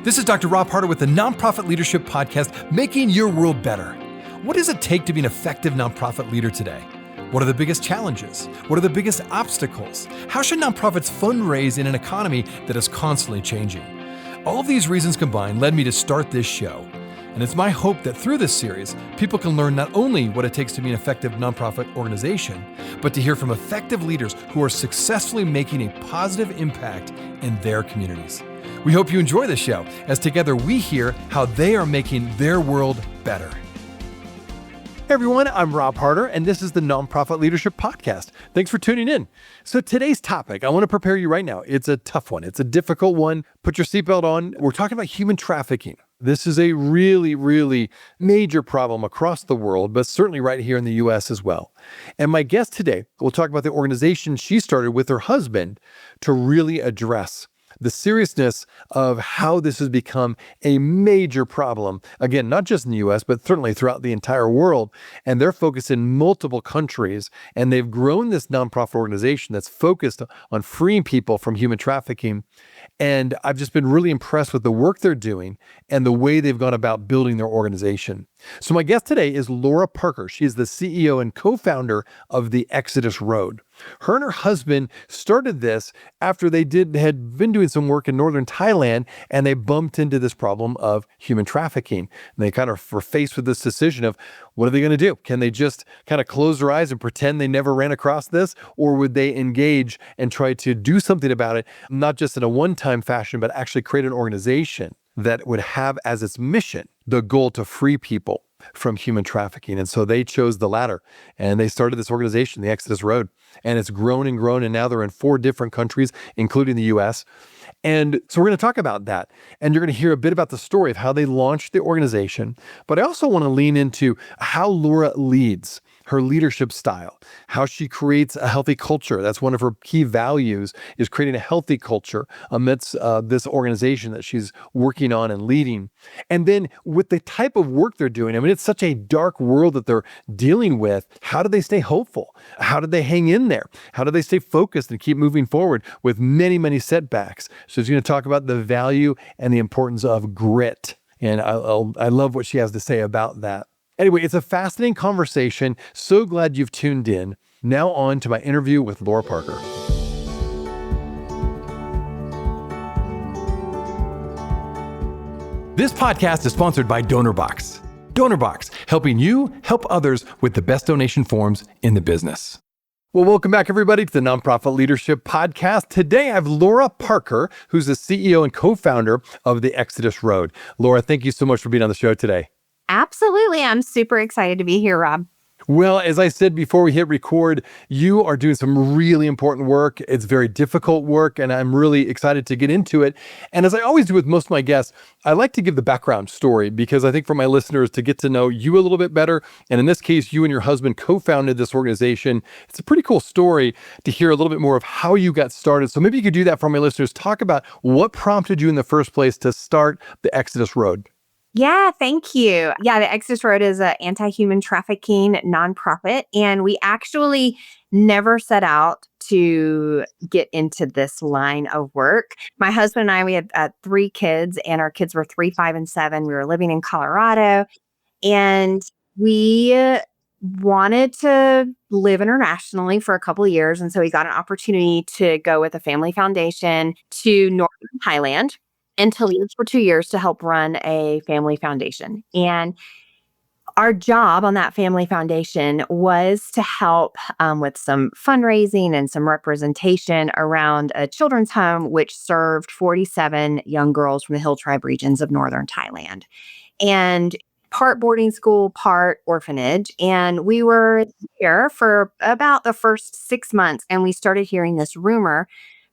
This is Dr. Rob Harter with the Nonprofit Leadership Podcast, Making Your World Better. What does it take to be an effective nonprofit leader today? What are the biggest challenges? What are the biggest obstacles? How should nonprofits fundraise in an economy that is constantly changing? All of these reasons combined led me to start this show. And it's my hope that through this series, people can learn not only what it takes to be an effective nonprofit organization, but to hear from effective leaders who are successfully making a positive impact in their communities. We hope you enjoy this show, as together we hear how they are making their world better. Hey everyone, I'm Rob Harter, and this is the Nonprofit Leadership Podcast. Thanks for tuning in. So today's topic, I want to prepare you right now. It's a tough one. It's a difficult one. Put your seatbelt on. We're talking about human trafficking. This is a really major problem across the world, but certainly right here in the U.S. as well. And my guest today will talk about the organization she started with her husband to really address the seriousness of how this has become a major problem. Again, not just in the US, but certainly throughout the entire world. And they're focused in multiple countries. And they've grown this nonprofit organization that's focused on freeing people from human trafficking. And I've just been really impressed with the work they're doing and the way they've gone about building their organization. So my guest today is Laura Parker. She is the CEO and co-founder of the Exodus Road. Her and her husband started this after they had been doing some work in Northern Thailand, and they bumped into this problem of human trafficking. And they kind of were faced with this decision of, what are they going to do? Can they just kind of close their eyes and pretend they never ran across this? Or would they engage and try to do something about it, not just in a one-time fashion, but actually create an organization that would have as its mission the goal to free people from human trafficking? And so they chose the latter, and they started this organization, the Exodus Road, and it's grown and grown, and now they're in 4 different countries, including the US. And so we're going to talk about that, and you're going to hear a bit about the story of how they launched the organization. But I also want to lean into how Laura leads, her leadership style, how she creates a healthy culture. That's one of her key values, is creating a healthy culture amidst this organization that she's working on and leading. And then with the type of work they're doing, I mean, it's such a dark world that they're dealing with. How do they stay hopeful? How do they hang in there? How do they stay focused and keep moving forward with many setbacks? So she's going to talk about the value and the importance of grit. And I love what she has to say about that. Anyway, it's a fascinating conversation. So glad you've tuned in. Now on to my interview with Laura Parker. This podcast is sponsored by DonorBox. DonorBox, helping you help others with the best donation forms in the business. Well, welcome back, everybody, to the Nonprofit Leadership Podcast. Today, I have Laura Parker, who's the CEO and co-founder of the Exodus Road. Laura, thank you so much for being on the show today. Absolutely. I'm super excited to be here, Rob. Well, as I said before we hit record, you are doing some really important work. It's very difficult work, and I'm really excited to get into it. And as I always do with most of my guests, I like to give the background story, because I think for my listeners to get to know you a little bit better, and in this case, you and your husband co-founded this organization. It's a pretty cool story to hear a little bit more of how you got started. So maybe you could do that for my listeners. Talk about what prompted you in the first place to start the Exodus Road. Yeah, thank you. Yeah, the Exodus Road is an anti-human trafficking nonprofit, and we actually never set out to get into this line of work. My husband and I, we had 3 kids, and our kids were 3, 5, and 7. We were living in Colorado, and we wanted to live internationally for a couple of years, and so we got an opportunity to go with a family foundation to Northern Thailand and to leave for 2 years to help run a family foundation. And our job on that family foundation was to help with some fundraising and some representation around a children's home, which served 47 young girls from the Hill Tribe regions of Northern Thailand. And part boarding school, part orphanage. And we were here for about the first 6 months, and we started hearing this rumor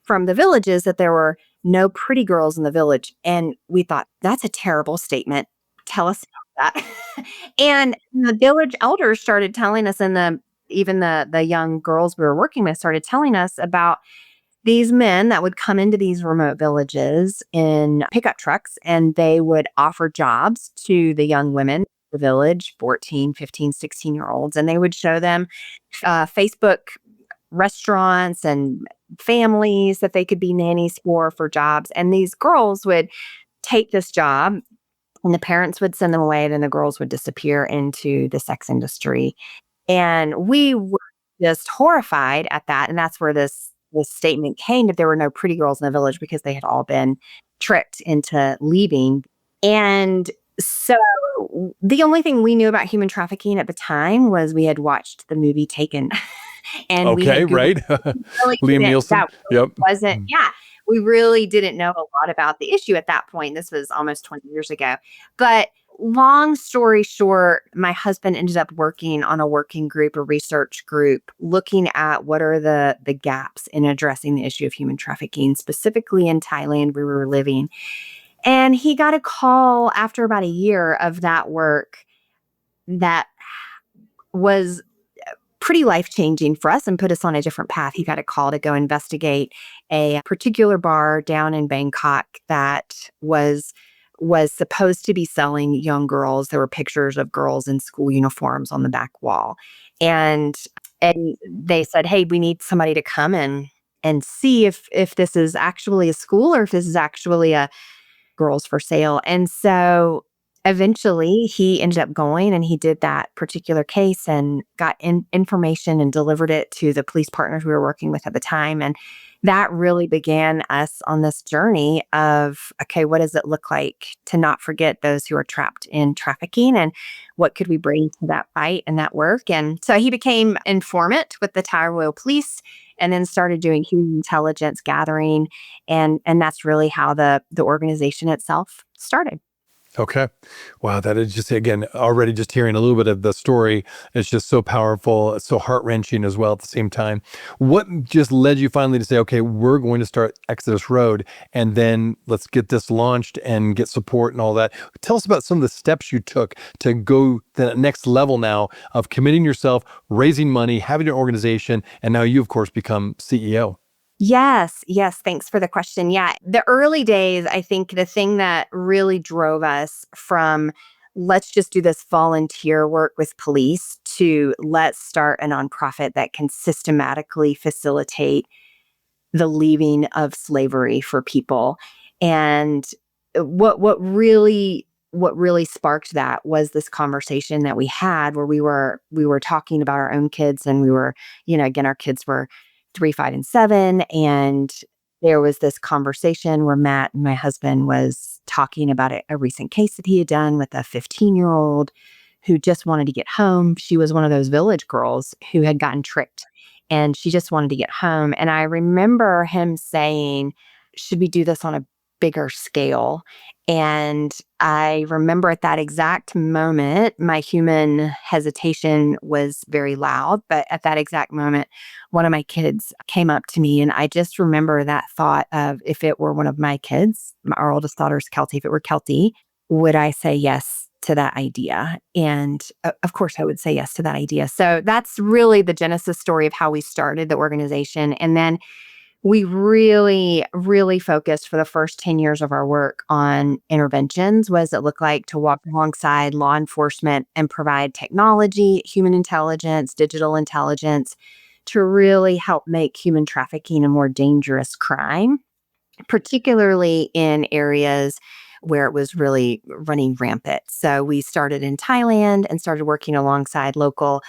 from the villages that there were no pretty girls in the village. And we thought, that's a terrible statement. Tell us about that. And the village elders started telling us, and even the young girls we were working with started telling us about these men that would come into these remote villages in pickup trucks, and they would offer jobs to the young women in the village, 14, 15, 16-year-olds, and they would show them Facebook restaurants and families that they could be nannies for jobs. And these girls would take this job, and the parents would send them away, and then the girls would disappear into the sex industry. And we were just horrified at that. And that's where this statement came that there were no pretty girls in the village because they had all been tricked into leaving. And so the only thing we knew about human trafficking at the time was we had watched the movie Taken. And we had Okay, Googled right. really Liam Nielsen. that really Yep. wasn't, yeah, we really didn't know a lot about the issue at that point. This was almost 20 years ago. But long story short, my husband ended up working on a working group, a research group, looking at what are the gaps in addressing the issue of human trafficking, specifically in Thailand where we were living. And he got a call after about a year of that work that was pretty life-changing for us and put us on a different path. He got a call to go investigate a particular bar down in Bangkok that was supposed to be selling young girls. There were pictures of girls in school uniforms on the back wall. And they said, "Hey, we need somebody to come and see if this is actually a school or if this is actually a girls for sale." And so eventually he ended up going and he did that particular case and got information and delivered it to the police partners we were working with at the time. And that really began us on this journey of, okay, what does it look like to not forget those who are trapped in trafficking, and what could we bring to that fight and that work? And so he became informant with the Thai Royal Police and then started doing human intelligence gathering. And that's really how the organization itself started. Okay. Wow. That is just, again, already just hearing a little bit of the story, it's just so powerful. It's so heart-wrenching as well at the same time. What just led you finally to say, okay, we're going to start Exodus Road, and then let's get this launched and get support and all that? Tell us about some of the steps you took to go the next level now of committing yourself, raising money, having an organization, and now you, of course, become CEO. Yes. Thanks for the question. Yeah. The early days, I think the thing that really drove us from let's just do this volunteer work with police to let's start a nonprofit that can systematically facilitate the leaving of slavery for people. And what really sparked that was this conversation that we had where we were talking about our own kids, and we were, again, our kids were 3, 5, and 7. And there was this conversation where Matt, my husband, was talking about a recent case that he had done with a 15-year-old who just wanted to get home. She was one of those village girls who had gotten tricked, and she just wanted to get home. And I remember him saying, should we do this on a bigger scale? And I remember at that exact moment, my human hesitation was very loud. But at that exact moment, one of my kids came up to me, and I just remember that thought of, if it were one of my kids, our oldest daughter's Kelty, if it were Kelty, would I say yes to that idea? And of course, I would say yes to that idea. So that's really the genesis story of how we started the organization. And then we really, really focused for the first 10 years of our work on interventions. What does it look like to walk alongside law enforcement and provide technology, human intelligence, digital intelligence to really help make human trafficking a more dangerous crime, particularly in areas where it was really running rampant. So we started in Thailand and started working alongside local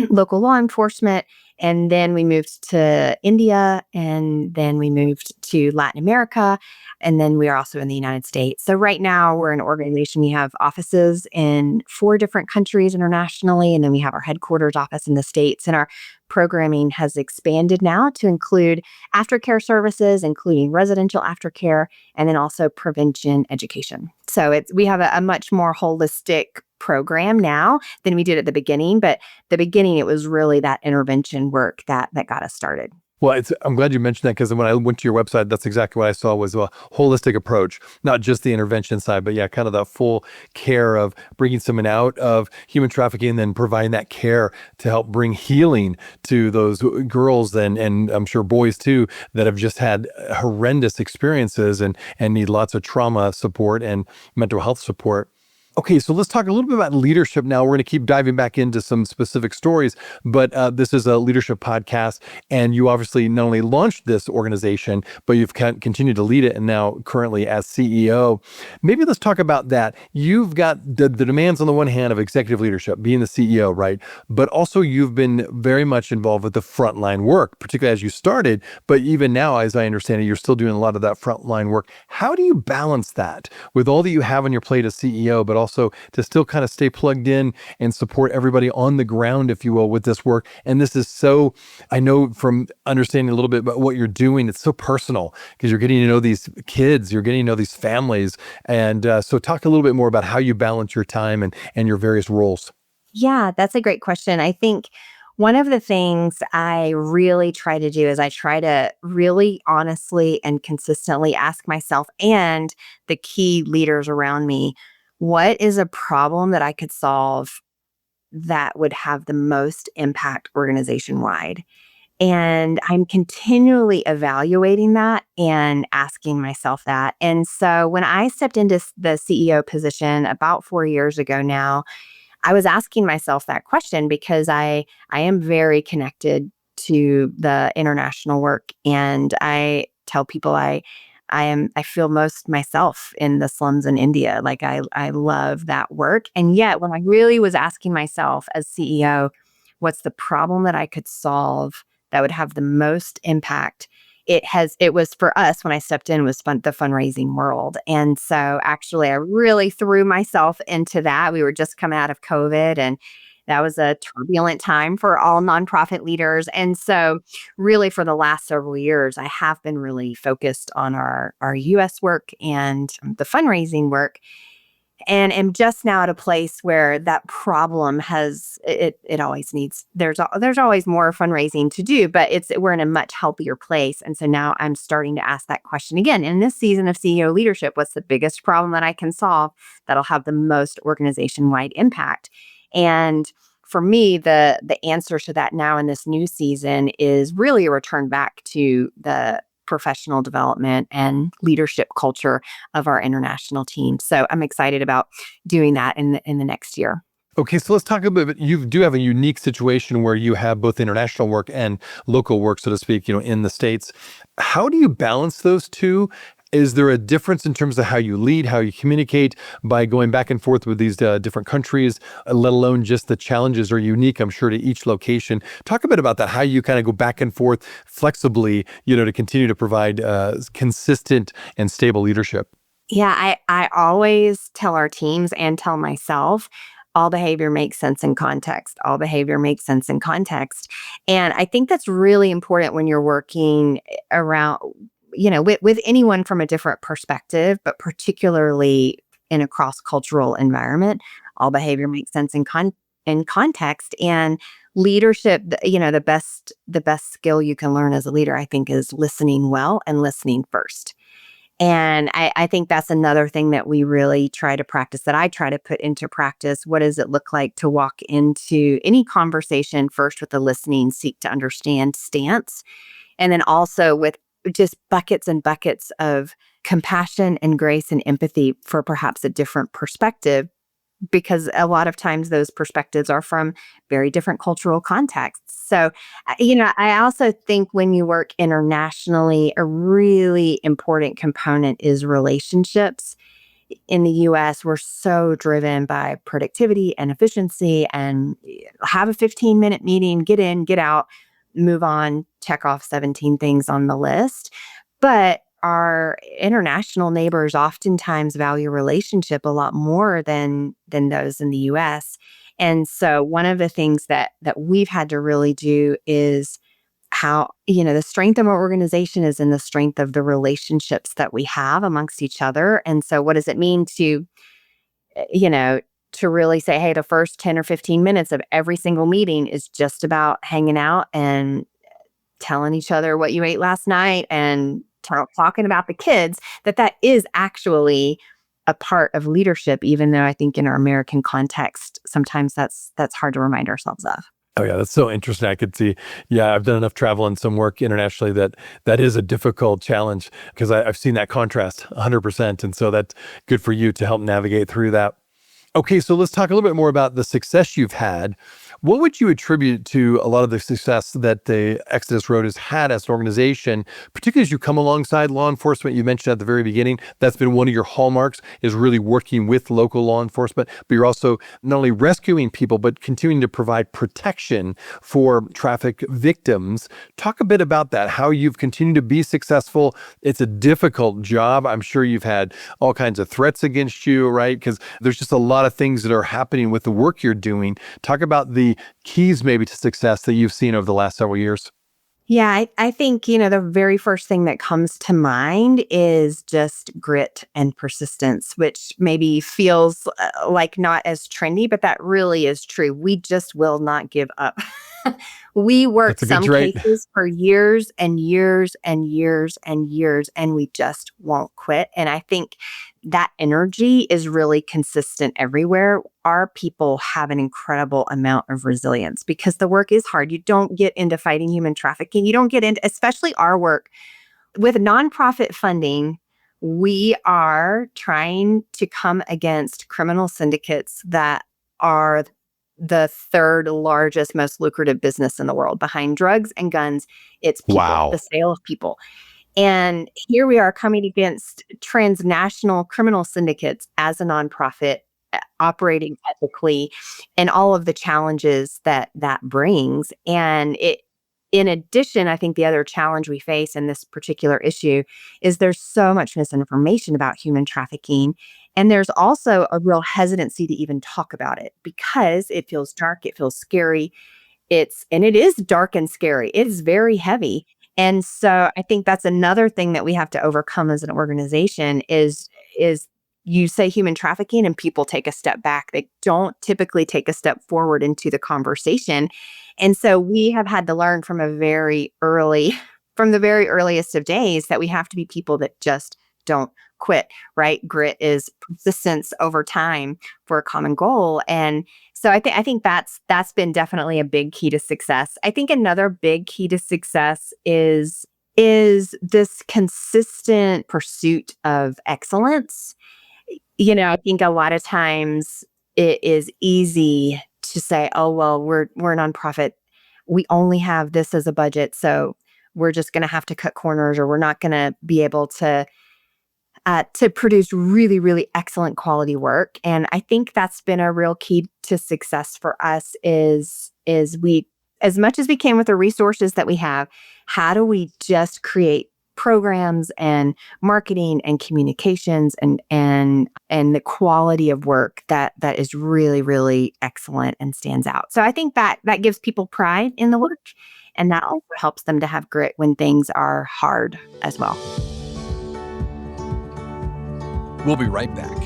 local law enforcement. And then we moved to India, and then we moved to Latin America. And then we are also in the United States. So right now we're an organization. We have offices in 4 different countries internationally. And then we have our headquarters office in the States. And our programming has expanded now to include aftercare services, including residential aftercare, and then also prevention education. So we have a much more holistic program now than we did at the beginning. But the beginning, it was really that intervention work that got us started. Well, I'm glad you mentioned that, because when I went to your website, that's exactly what I saw was a holistic approach, not just the intervention side, but yeah, kind of that full care of bringing someone out of human trafficking and then providing that care to help bring healing to those girls and I'm sure boys too, that have just had horrendous experiences and need lots of trauma support and mental health support. Okay, so let's talk a little bit about leadership now. We're going to keep diving back into some specific stories, but this is a leadership podcast, and you obviously not only launched this organization, but you've continued to lead it, and now currently as CEO. Maybe let's talk about that. You've got the demands on the one hand of executive leadership, being the CEO, right? But also you've been very much involved with the frontline work, particularly as you started, but even now, as I understand it, you're still doing a lot of that frontline work. How do you balance that with all that you have on your plate as CEO, but also to still kind of stay plugged in and support everybody on the ground, if you will, with this work? And this is so, I know from understanding a little bit about what you're doing, it's so personal because you're getting to know these kids, you're getting to know these families. And so talk a little bit more about how you balance your time and your various roles. Yeah, that's a great question. I think one of the things I really try to do is I try to really honestly and consistently ask myself and the key leaders around me, what is a problem that I could solve that would have the most impact organization wide? And I'm continually evaluating that and asking myself that. And so when I stepped into the CEO position about 4 years ago now, I was asking myself that question because I am very connected to the international work, and I tell people I feel most myself in the slums in India. Like I love that work. And yet when I really was asking myself as CEO, what's the problem that I could solve that would have the most impact? It was for us when I stepped in was the fundraising world. And so actually I really threw myself into that. We were just coming out of COVID, and that was a turbulent time for all nonprofit leaders. And so really for the last several years, I have been really focused on our US work and the fundraising work, and am just now at a place where that problem has it always needs there's always more fundraising to do, but we're in a much healthier place. And so now I'm starting to ask that question again in this season of CEO leadership: what's the biggest problem that I can solve that'll have the most organization wide impact? And for me, the answer to that now in this new season is really a return back to the professional development and leadership culture of our international team. So I'm excited about doing that in the next year. Okay, so let's talk a bit. You do have a unique situation where you have both international work and local work, so to speak, in the States. How do you balance those two? Is there a difference in terms of how you lead, how you communicate by going back and forth with these different countries, let alone just the challenges are unique, I'm sure, to each location? Talk a bit about that, how you kind of go back and forth flexibly, to continue to provide consistent and stable leadership. Yeah, I always tell our teams and tell myself, all behavior makes sense in context. All behavior makes sense in context. And I think that's really important when you're working around, with anyone from a different perspective, but particularly in a cross-cultural environment. All behavior makes sense in context. And leadership, the best skill you can learn as a leader, I think, is listening well and listening first. And I think that's another thing that we really try to practice, that I try to put into practice. What does it look like to walk into any conversation first with a listening, seek to understand stance, and then also with just buckets and buckets of compassion and grace and empathy for perhaps a different perspective, because a lot of times those perspectives are from very different cultural contexts. So, I also think when you work internationally, a really important component is relationships. In the US, we're so driven by productivity and efficiency, and have a 15-minute meeting, get in, get out, move on, check off 17 things on the list. But our international neighbors oftentimes value relationship a lot more than those in the US. And so one of the things that we've had to really do is how, the strength of our organization is in the strength of the relationships that we have amongst each other. And so what does it mean to, to really say, hey, the first 10 or 15 minutes of every single meeting is just about hanging out and telling each other what you ate last night and talking about the kids, that is actually a part of leadership, even though I think in our American context, sometimes that's hard to remind ourselves of. Oh yeah, that's so interesting. I could see. Yeah, I've done enough travel and some work internationally that is a difficult challenge because I've seen that contrast 100%. And so that's good for you to help navigate through that. Okay, so let's talk a little bit more about the success you've had. What would you attribute to a lot of the success that the Exodus Road has had as an organization, particularly as you come alongside law enforcement? You mentioned at the very beginning, that's been one of your hallmarks, is really working with local law enforcement, but you're also not only rescuing people, but continuing to provide protection for traffic victims. Talk a bit about that, how you've continued to be successful. It's a difficult job. I'm sure you've had all kinds of threats against you, right? Because there's just a lot of things that are happening with the work you're doing. Talk about the keys maybe to success that you've seen over the last several years. Yeah, I think, the very first thing that comes to mind is just grit and persistence, which maybe feels like not as trendy, but that really is true. We just will not give up. We work That's a good some trait. cases for years and years and years and years, and we just won't quit. And I think that energy is really consistent everywhere. Our people have an incredible amount of resilience because the work is hard. You don't get into fighting human trafficking. You don't get into, especially our work with nonprofit funding. We are trying to come against criminal syndicates that are the third largest, most lucrative business in the world. Behind drugs and guns, it's people, the Wow. sale of people. And here we are coming against transnational criminal syndicates as a nonprofit operating ethically and all of the challenges that that brings. And in addition, I think the other challenge we face in this particular issue is there's so much misinformation about human trafficking. And there's also a real hesitancy to even talk about it because it feels dark, it feels scary. It is dark and scary. It is very heavy. And so I think that's another thing that we have to overcome as an organization is you say human trafficking and people take a step back. They don't typically take a step forward into the conversation. And so we have had to learn from from the very earliest of days that we have to be people that just don't quit, right? Grit is persistence over time for a common goal. And so I think that's been definitely a big key to success. I think another big key to success is this consistent pursuit of excellence. I think a lot of times it is easy to say, "Oh, well, we're a nonprofit. We only have this as a budget, so we're just going to have to cut corners, or we're not going to be able to produce really, really excellent quality work." And I think that's been a real key to success for us is we, as much as we can with the resources that we have, how do we just create programs and marketing and communications and the quality of work that is really, really excellent and stands out. So I think that gives people pride in the work, and that also helps them to have grit when things are hard as well. We'll be right back.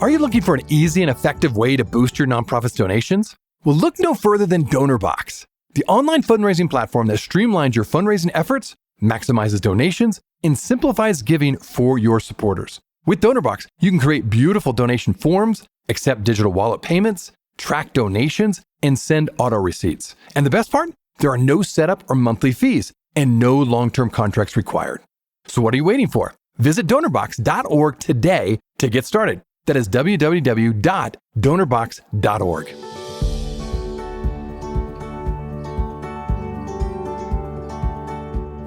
Are you looking for an easy and effective way to boost your nonprofit's donations? Well, look no further than DonorBox, the online fundraising platform that streamlines your fundraising efforts, maximizes donations, and simplifies giving for your supporters. With DonorBox, you can create beautiful donation forms, accept digital wallet payments, track donations, and send auto receipts. And the best part? There are no setup or monthly fees and no long-term contracts required. So what are you waiting for? Visit donorbox.org today to get started. That is www.donorbox.org.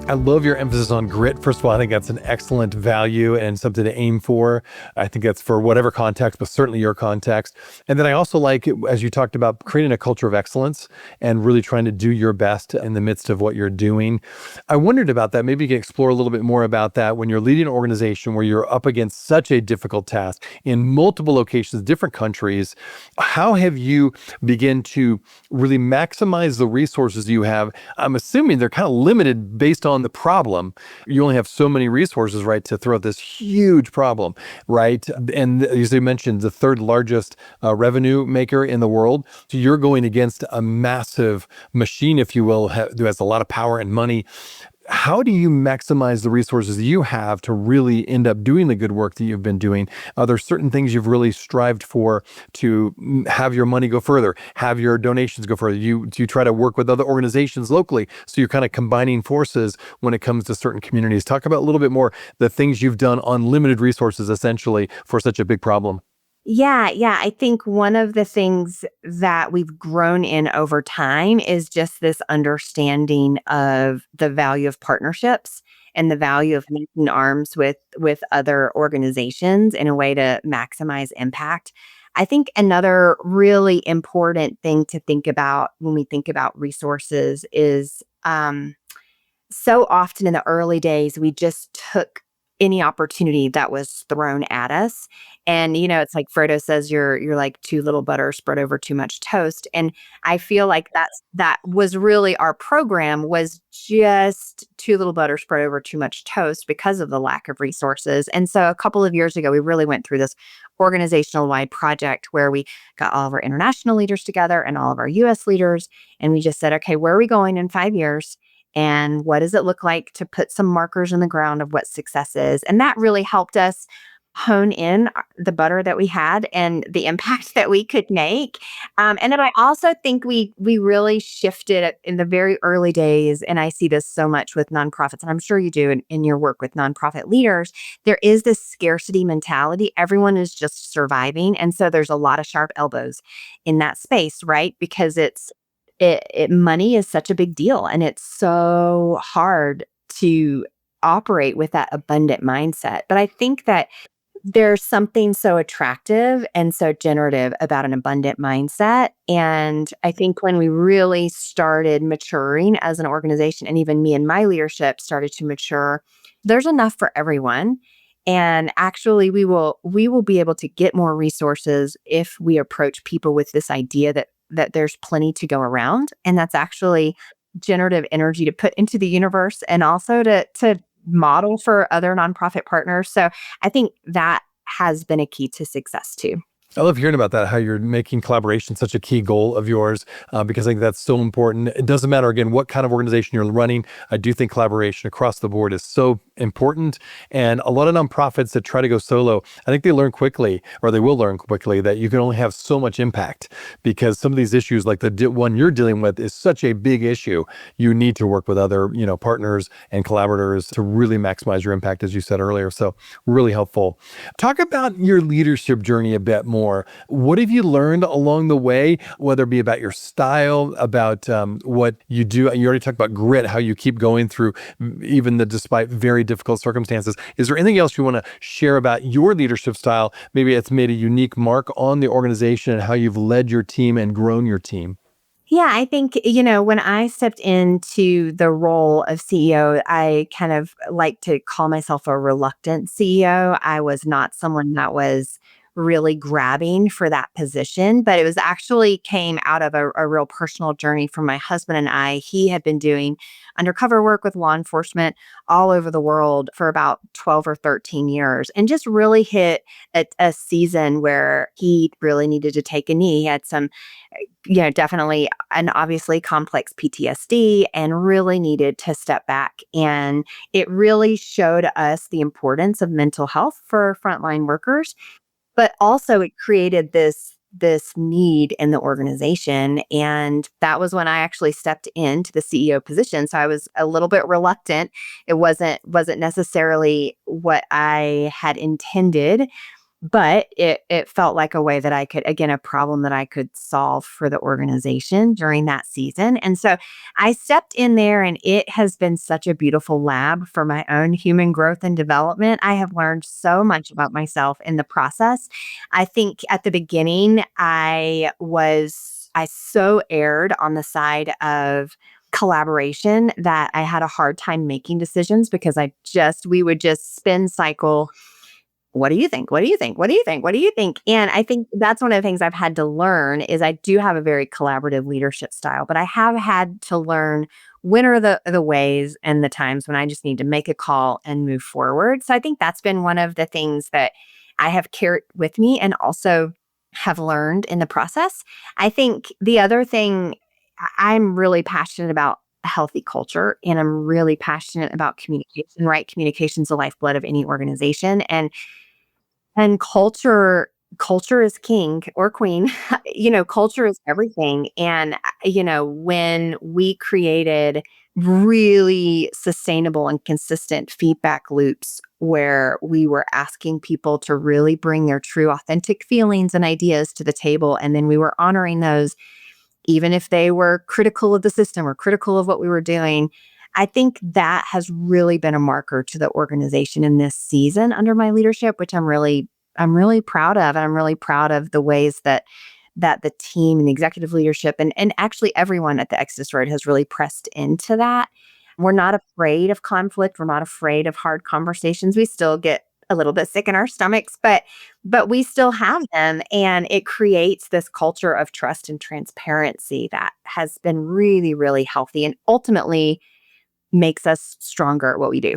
I love your emphasis on grit. First of all, I think that's an excellent value and something to aim for. I think that's for whatever context, but certainly your context. And then I also like, as you talked about, creating a culture of excellence and really trying to do your best in the midst of what you're doing. I wondered about that. Maybe you can explore a little bit more about that when you're leading an organization where you're up against such a difficult task in multiple locations, different countries. How have you begun to really maximize the resources you have? I'm assuming they're kind of limited based on the problem. You only have so many resources, right, to throw at this huge problem, right? And as you mentioned, the third largest revenue maker in the world. So you're going against a massive machine, if you will, who has a lot of power and money. How do you maximize the resources that you have to really end up doing the good work that you've been doing? Are there certain things you've really strived for to have your money go further, have your donations go further? Do you try to work with other organizations locally? So you're kind of combining forces when it comes to certain communities. Talk about a little bit more the things you've done on limited resources, essentially, for such a big problem. Yeah. I think one of the things that we've grown in over time is just this understanding of the value of partnerships and the value of linking arms with other organizations in a way to maximize impact. I think another really important thing to think about when we think about resources is so often in the early days, we just took any opportunity that was thrown at us. And, it's like Frodo says, you're like too little butter spread over too much toast. And I feel like that was really our program was just too little butter spread over too much toast because of the lack of resources. And so a couple of years ago, we really went through this organizational wide project where we got all of our international leaders together and all of our US leaders. And we just said, okay, where are we going in 5 years? And what does it look like to put some markers in the ground of what success is? And that really helped us hone in the butter that we had and the impact that we could make. And then I also think we really shifted in the very early days, and I see this so much with nonprofits, and I'm sure you do in your work with nonprofit leaders. There is this scarcity mentality. Everyone is just surviving, and so there's a lot of sharp elbows in that space, right? Because money is such a big deal, and it's so hard to operate with that abundant mindset. But I think that there's something so attractive and so generative about an abundant mindset. And I think when we really started maturing as an organization, and even me and my leadership started to mature, there's enough for everyone. And actually we will be able to get more resources if we approach people with this idea that there's plenty to go around. And that's actually generative energy to put into the universe and also to model for other nonprofit partners. So I think that has been a key to success too. I love hearing about that, how you're making collaboration such a key goal of yours, because I think that's so important. It doesn't matter, again, what kind of organization you're running. I do think collaboration across the board is so important. And a lot of nonprofits that try to go solo, I think they learn quickly, or they will learn quickly, that you can only have so much impact because some of these issues, like the one you're dealing with, is such a big issue. You need to work with other, partners and collaborators to really maximize your impact, as you said earlier. So really helpful. Talk about your leadership journey a bit more. What have you learned along the way, whether it be about your style, about what you do? You already talked about grit, how you keep going through despite very difficult circumstances. Is there anything else you want to share about your leadership style? Maybe it's made a unique mark on the organization and how you've led your team and grown your team. Yeah, I think, when I stepped into the role of CEO, I kind of like to call myself a reluctant CEO. I was not someone that was really grabbing for that position, but it was actually came out of a real personal journey for my husband and I. He had been doing undercover work with law enforcement all over the world for about 12 or 13 years and just really hit a season where he really needed to take a knee. He had some definitely and obviously complex PTSD and really needed to step back. And it really showed us the importance of mental health for frontline workers, but also it created this need in the organization. And that was when I actually stepped into the CEO position. So I was a little bit reluctant. It wasn't necessarily what I had intended, but it felt like a way that I could, again, a problem that I could solve for the organization during that season. And so I stepped in there, and it has been such a beautiful lab for my own human growth and development. I have learned so much about myself in the process. I think at the beginning, I so erred on the side of collaboration that I had a hard time making decisions because we would just spin cycle. What do you think? What do you think? What do you think? What do you think? And I think that's one of the things I've had to learn is I do have a very collaborative leadership style, but I have had to learn when are the ways and the times when I just need to make a call and move forward. So I think that's been one of the things that I have carried with me and also have learned in the process. I think the other thing I'm really passionate about a healthy culture, and I'm really passionate about communication, right? Communication is the lifeblood of any organization. And culture is king or queen. Culture is everything. And when we created really sustainable and consistent feedback loops where we were asking people to really bring their true, authentic feelings and ideas to the table. And then we were honoring those, even if they were critical of the system or critical of what we were doing. I think that has really been a marker to the organization in this season under my leadership, which I'm really proud of. And I'm really proud of the ways that the team and the executive leadership and actually everyone at the Exodus Road has really pressed into that. We're not afraid of conflict. We're not afraid of hard conversations. We still get a little bit sick in our stomachs, but we still have them. And it creates this culture of trust and transparency that has been really, really healthy and ultimately makes us stronger at what we do.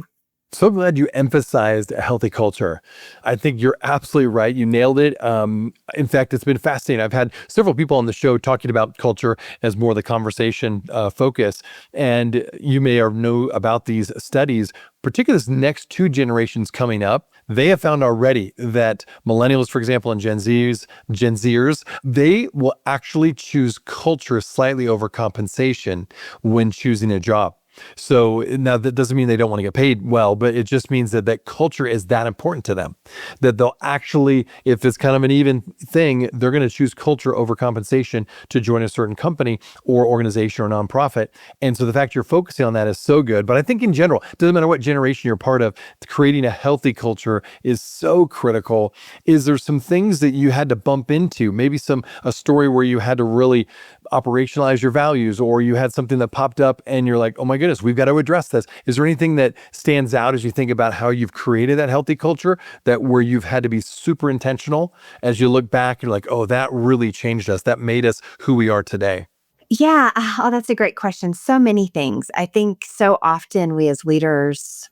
So glad you emphasized a healthy culture. I think you're absolutely right. You nailed it. In fact, it's been fascinating. I've had several people on the show talking about culture as more of the conversation focus. And you may know about these studies, particularly this next two generations coming up. They have found already that millennials, for example, and Gen Zers, they will actually choose culture slightly over compensation when choosing a job. So now that doesn't mean they don't want to get paid well, but it just means that culture is that important to them, that they'll actually, if it's kind of an even thing, they're going to choose culture over compensation to join a certain company or organization or nonprofit. And so the fact you're focusing on that is so good. But I think in general, it doesn't matter what generation you're part of, creating a healthy culture is so critical. Is there some things that you had to bump into? Maybe a story where you had to really operationalize your values, or you had something that popped up and you're like, oh my goodness, we've got to address this. Is there anything that stands out as you think about how you've created that healthy culture, that where you've had to be super intentional as you look back, you're like, oh, that really changed us. That made us who we are today? Yeah. Oh, that's a great question. So many things. I think so often we as leaders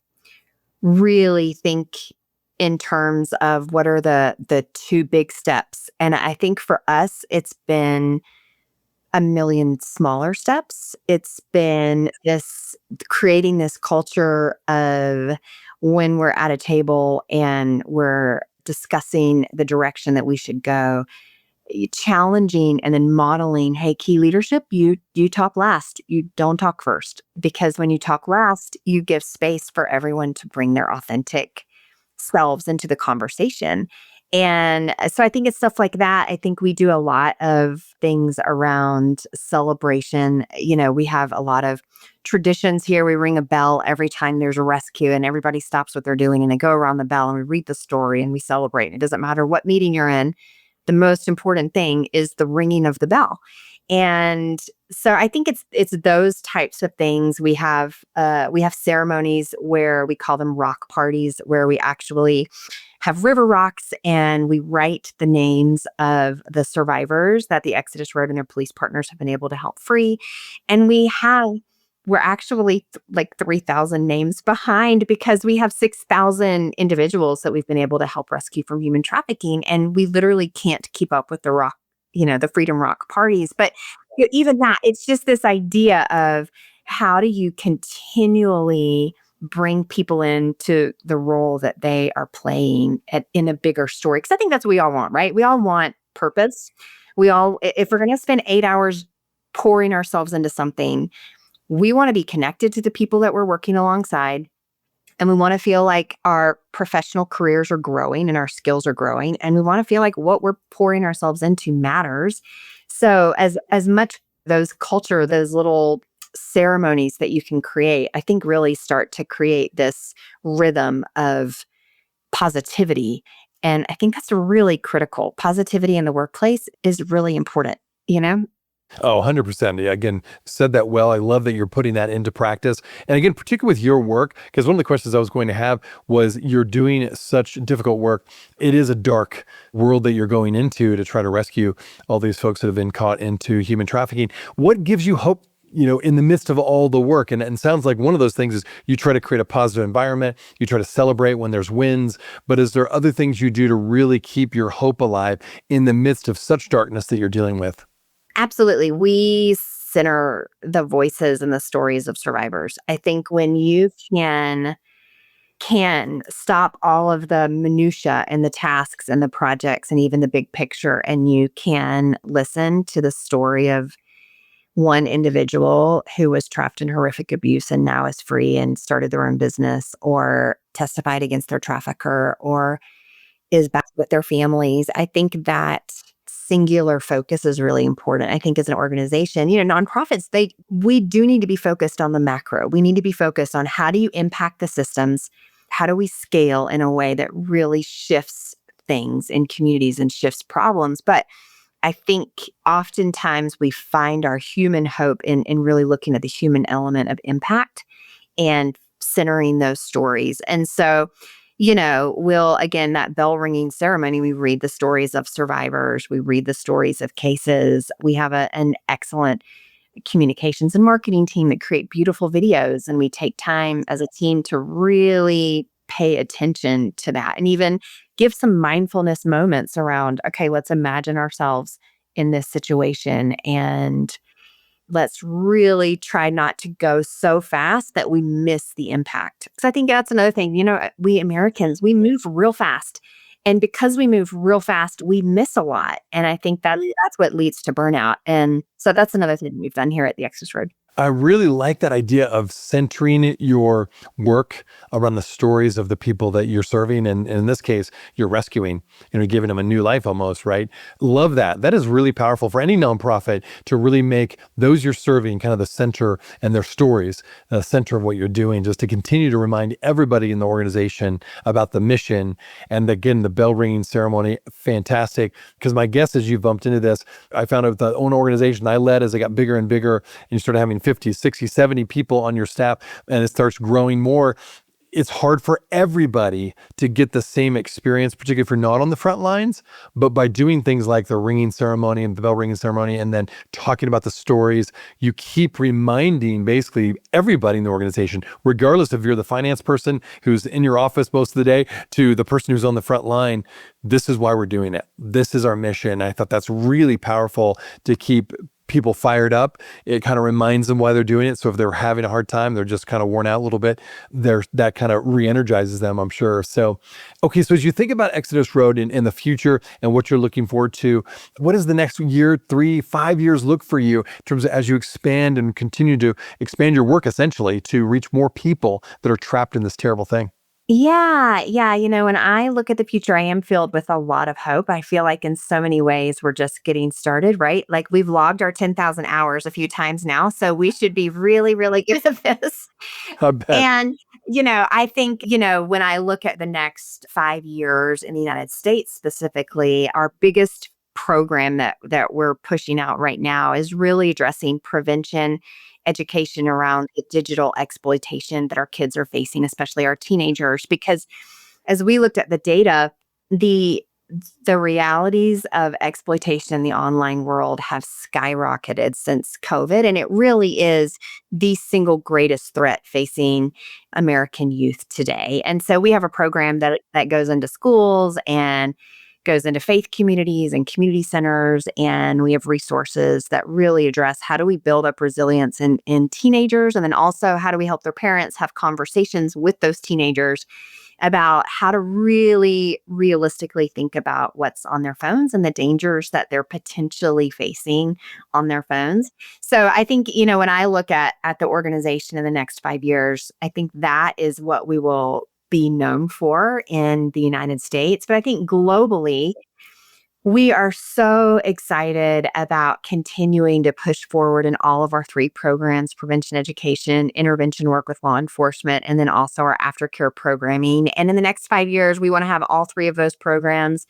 really think in terms of what are the two big steps. And I think for us, it's been a million smaller steps. It's been this creating this culture of when we're at a table and we're discussing the direction that we should go, challenging and then modeling, hey, key leadership, you talk last. You don't talk first. Because when you talk last, you give space for everyone to bring their authentic selves into the conversation. And so I think it's stuff like that. I think we do a lot of things around celebration. We have a lot of traditions here. We ring a bell every time there's a rescue and everybody stops what they're doing and they go around the bell and we read the story and we celebrate. It doesn't matter what meeting you're in. The most important thing is the ringing of the bell. And so I think it's those types of things. We have ceremonies where we call them rock parties, where we actually have river rocks and we write the names of the survivors that the Exodus Road and their police partners have been able to help free. And we're actually like 3,000 names behind because we have 6,000 individuals that we've been able to help rescue from human trafficking. And we literally can't keep up with the Freedom Rock parties. But even that, it's just this idea of how do you continually bring people into the role that they are playing in a bigger story? Because I think that's what we all want, right? We all want purpose. If we're going to spend 8 hours pouring ourselves into something, we want to be connected to the people that we're working alongside. And we want to feel like our professional careers are growing and our skills are growing. And we want to feel like what we're pouring ourselves into matters. So as much those little ceremonies that you can create, I think really start to create this rhythm of positivity. And I think that's really critical. Positivity in the workplace is really important, you know? Oh, 100%. Yeah, again, said that well. I love that you're putting that into practice. And again, particularly with your work, because one of the questions I was going to have was you're doing such difficult work. It is a dark world that you're going into to try to rescue all these folks that have been caught into human trafficking. What gives you hope, in the midst of all the work? And it sounds like one of those things is you try to create a positive environment. You try to celebrate when there's wins. But is there other things you do to really keep your hope alive in the midst of such darkness that you're dealing with? Absolutely. We center the voices and the stories of survivors. I think when you can stop all of the minutia and the tasks and the projects and even the big picture, and you can listen to the story of one individual who was trapped in horrific abuse and now is free and started their own business or testified against their trafficker or is back with their families. I think that singular focus is really important. I think as an organization, nonprofits, we do need to be focused on the macro. We need to be focused on how do you impact the systems? How do we scale in a way that really shifts things in communities and shifts problems? But I think oftentimes we find our human hope in really looking at the human element of impact and centering those stories. And so, again, that bell ringing ceremony, we read the stories of survivors, we read the stories of cases. We have an excellent communications and marketing team that create beautiful videos. And we take time as a team to really pay attention to that and even give some mindfulness moments around, okay, let's imagine ourselves in this situation and let's really try not to go so fast that we miss the impact. Because I think that's another thing. We Americans, we move real fast. And because we move real fast, we miss a lot. And I think that's what leads to burnout. And so that's another thing we've done here at the Exodus Road. I really like that idea of centering your work around the stories of the people that you're serving. And in this case, you're rescuing, giving them a new life almost, right? Love that. That is really powerful for any nonprofit to really make those you're serving kind of the center and their stories, the center of what you're doing, just to continue to remind everybody in the organization about the mission. And again, the bell ringing ceremony, fantastic. Because my guess is you bumped into this. I found out with the own organization I led as it got bigger and bigger, and you started having 50, 60, 70 people on your staff, and it starts growing more. It's hard for everybody to get the same experience, particularly if you're not on the front lines. But by doing things like the ringing ceremony and the bell ringing ceremony, and then talking about the stories, you keep reminding basically everybody in the organization, regardless if you're the finance person who's in your office most of the day to the person who's on the front line, this is why we're doing it. This is our mission. I thought that's really powerful to keep people fired up. It kind of reminds them why they're doing it. So if they're having a hard time, they're just kind of worn out a little bit, that kind of re-energizes them, I'm sure. So, okay, so as you think about Exodus Road in the future and what you're looking forward to, what does the next year, 3, 5 years look for you in terms of as you expand and continue to expand your work essentially to reach more people that are trapped in this terrible thing? Yeah. When I look at the future, I am filled with a lot of hope. I feel like in so many ways, we're just getting started, right? Like we've logged our 10,000 hours a few times now. So we should be really, really good at this. I bet. And, I think, when I look at the next 5 years in the United States specifically, our biggest program that we're pushing out right now is really addressing prevention, education around the digital exploitation that our kids are facing, especially our teenagers. Because as we looked at the data, the realities of exploitation in the online world have skyrocketed since COVID. And it really is the single greatest threat facing American youth today. And so we have a program that goes into schools and goes into faith communities and community centers. And we have resources that really address how do we build up resilience in teenagers? And then also how do we help their parents have conversations with those teenagers about how to really realistically think about what's on their phones and the dangers that they're potentially facing on their phones. So I think, when I look at the organization in the next 5 years, I think that is what we will be known for in the United States. But I think globally, we are so excited about continuing to push forward in all of our 3 programs: prevention, education, intervention work with law enforcement, and then also our aftercare programming. And in the next 5 years, we want to have all 3 of those programs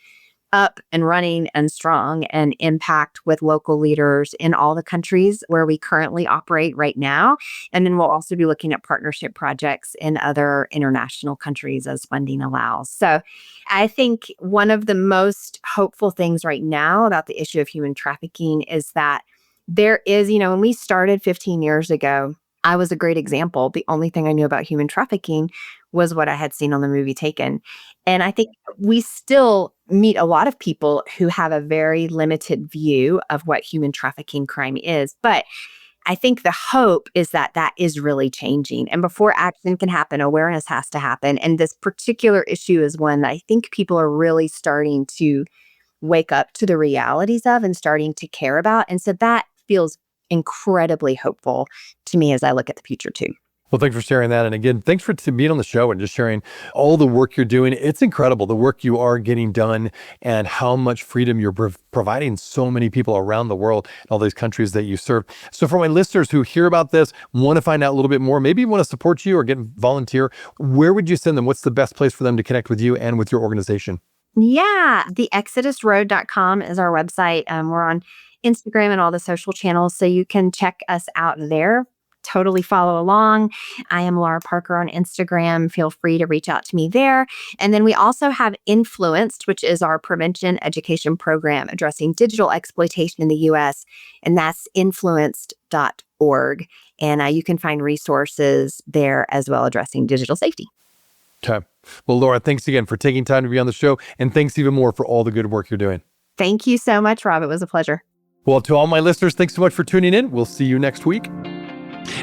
up and running and strong and impact with local leaders in all the countries where we currently operate right now. And then we'll also be looking at partnership projects in other international countries as funding allows. So I think one of the most hopeful things right now about the issue of human trafficking is that there is, when we started 15 years ago, I was a great example. The only thing I knew about human trafficking was what I had seen on the movie Taken. And I think we still meet a lot of people who have a very limited view of what human trafficking crime is. But I think the hope is that that is really changing. And before action can happen, awareness has to happen. And this particular issue is one that I think people are really starting to wake up to the realities of and starting to care about. And so that feels incredibly hopeful to me as I look at the future too. Well, thanks for sharing that. And again, thanks for being on the show and just sharing all the work you're doing. It's incredible, the work you are getting done and how much freedom you're providing so many people around the world in all these countries that you serve. So for my listeners who hear about this, want to find out a little bit more, maybe want to support you or get volunteer, where would you send them? What's the best place for them to connect with you and with your organization? Yeah, theexodusroad.com is our website. We're on Instagram and all the social channels, so you can check us out there. Totally follow along. I am Laura Parker on Instagram. Feel free to reach out to me there. And then we also have Influenced, which is our prevention education program addressing digital exploitation in the U.S. And that's influenced.org. And you can find resources there as well addressing digital safety. Okay. Well, Laura, thanks again for taking time to be on the show. And thanks even more for all the good work you're doing. Thank you so much, Rob. It was a pleasure. Well, to all my listeners, thanks so much for tuning in. We'll see you next week.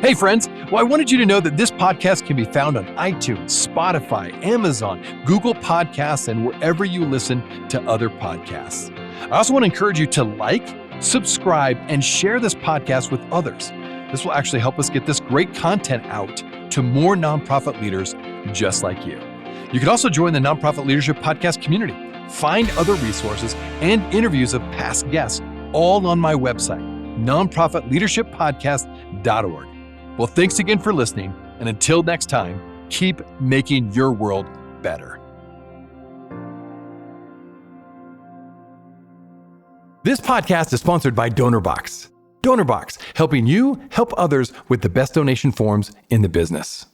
Hey friends, well, I wanted you to know that this podcast can be found on iTunes, Spotify, Amazon, Google Podcasts, and wherever you listen to other podcasts. I also want to encourage you to like, subscribe, and share this podcast with others. This will actually help us get this great content out to more nonprofit leaders just like you. You can also join the Nonprofit Leadership Podcast community, find other resources and interviews of past guests, all on my website, nonprofitleadershippodcast.org. Well, thanks again for listening, and until next time, keep making your world better. This podcast is sponsored by DonorBox. DonorBox, helping you help others with the best donation forms in the business.